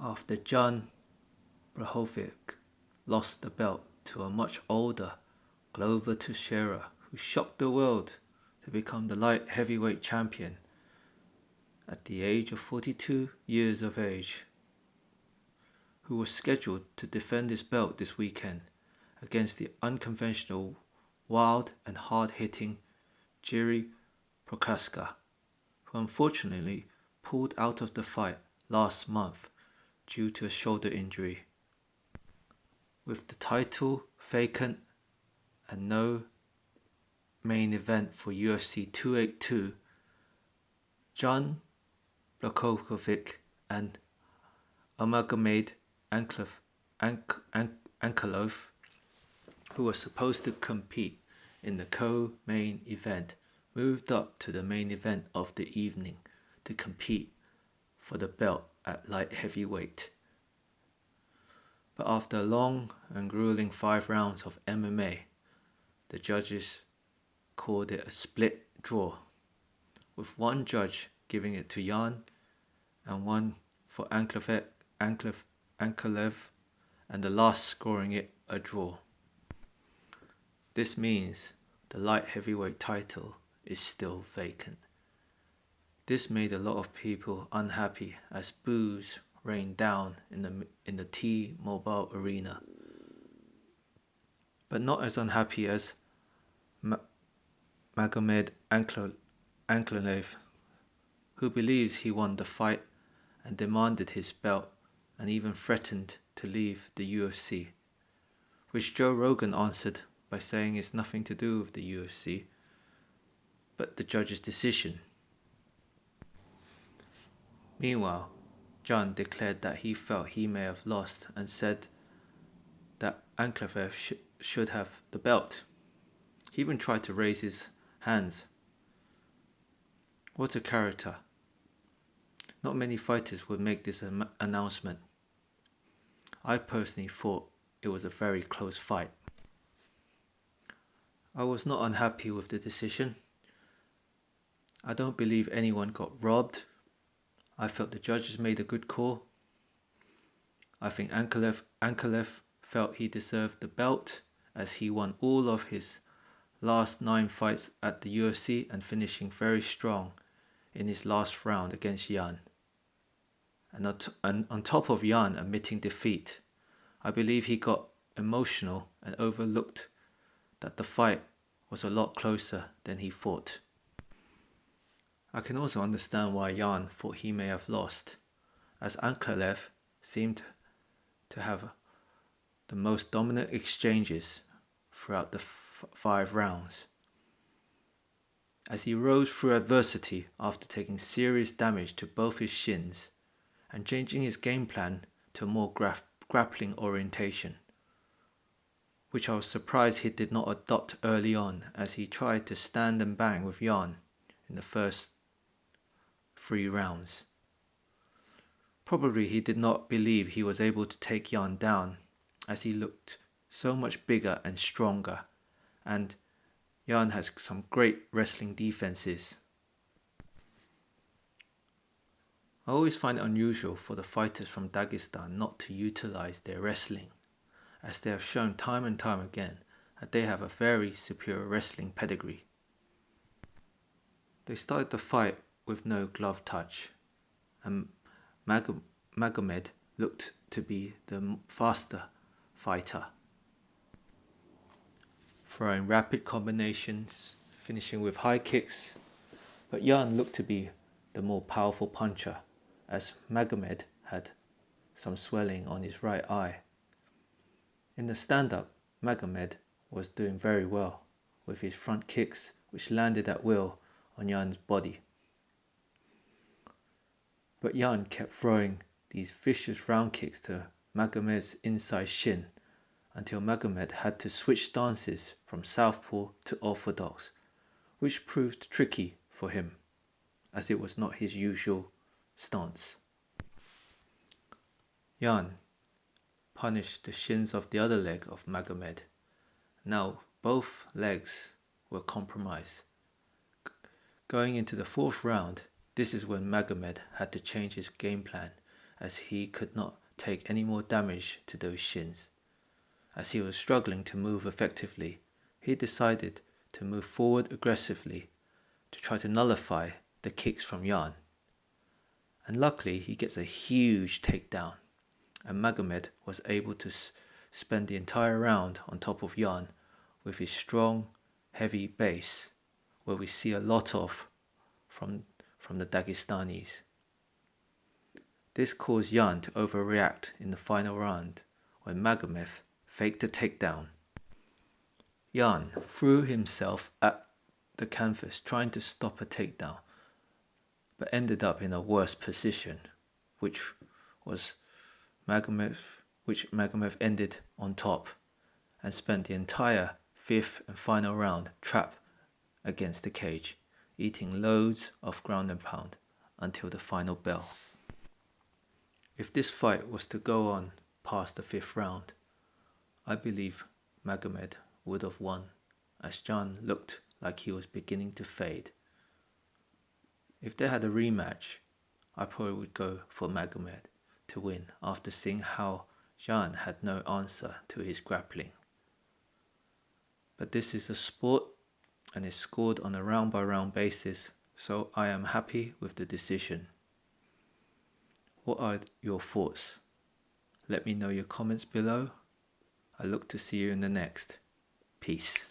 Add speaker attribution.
Speaker 1: after Jan Błachowicz lost the belt to a much older Glover Teixeira, who shocked the world to become the light heavyweight champion at the age of 42 years of age, who was scheduled to defend his belt this weekend against the unconventional, wild and hard-hitting Jiří Procházka, who unfortunately pulled out of the fight last month due to a shoulder injury. With the title vacant and no main event for UFC 282, Jan Błachowicz and Magomed Ankalaev, who were supposed to compete in the co-main event, moved up to the main event of the evening to compete for the belt at light heavyweight. But after a long and grueling 5 rounds of MMA, the judges called it a split draw, with one judge giving it to Jan and one for Ankalaev, and the last scoring it a draw. This means the light heavyweight title is still vacant. This made a lot of people unhappy as boos rained down in the T-Mobile Arena, but not as unhappy as Magomed Ankalaev, who believes he won the fight and demanded his belt and even threatened to leave the UFC, which Joe Rogan answered by saying it's nothing to do with the UFC, but the judge's decision. Meanwhile, Jan declared that he felt he may have lost and said that Ankalaev should have the belt. He even tried to raise his hands. What a character. Not many fighters would make this announcement. I personally thought it was a very close fight. I was not unhappy with the decision. I don't believe anyone got robbed. I felt the judges made a good call. I think Ankalaev felt he deserved the belt as he won all of his last 9 fights at the UFC and finishing very strong in his last round against Jan. And on top of Jan admitting defeat, I believe he got emotional and overlooked that the fight was a lot closer than he thought. I can also understand why Jan thought he may have lost, as Ankalaev seemed to have the most dominant exchanges throughout the 5 rounds. As he rose through adversity after taking serious damage to both his shins and changing his game plan to a more grappling orientation, which I was surprised he did not adopt early on, as he tried to stand and bang with Jan in the first 3 rounds. Probably he did not believe he was able to take Jan down, as he looked so much bigger and stronger, and Jan has some great wrestling defenses. I always find it unusual for the fighters from Dagestan not to utilize their wrestling, as they have shown time and time again that they have a very superior wrestling pedigree. They started the fight with no glove touch, and Magomed looked to be the faster fighter, throwing rapid combinations, finishing with high kicks, but Jan looked to be the more powerful puncher, as Magomed had some swelling on his right eye. In the stand-up, Magomed was doing very well with his front kicks, which landed at will on Jan's body. But Jan kept throwing these vicious round kicks to Magomed's inside shin until Magomed had to switch stances from southpaw to orthodox, which proved tricky for him, as it was not his usual stance. Jan punished the shins of the other leg of Magomed. Now both legs were compromised. Going into the 4th round, this is when Magomed had to change his game plan as he could not take any more damage to those shins. As he was struggling to move effectively, he decided to move forward aggressively to try to nullify the kicks from Jan. And luckily he gets a huge takedown, and Magomed was able to spend the entire round on top of Jan with his strong, heavy base, where we see a lot of from the Dagestanis. This caused Jan to overreact in the final round when Magomed faked a takedown. Jan threw himself at the canvas trying to stop a takedown, but ended up in a worse position, which Magomed ended on top and spent the entire fifth and final round trapped against the cage, eating loads of ground and pound until the final bell. If this fight was to go on past the fifth round, I believe Magomed would have won, as Jan looked like he was beginning to fade. If they had a rematch, I probably would go for Magomed to win after seeing how Jan had no answer to his grappling. But this is a sport and is scored on a round by round basis, so I am happy with the decision. What are your thoughts? Let me know your comments below. I look to see you in the next. Peace.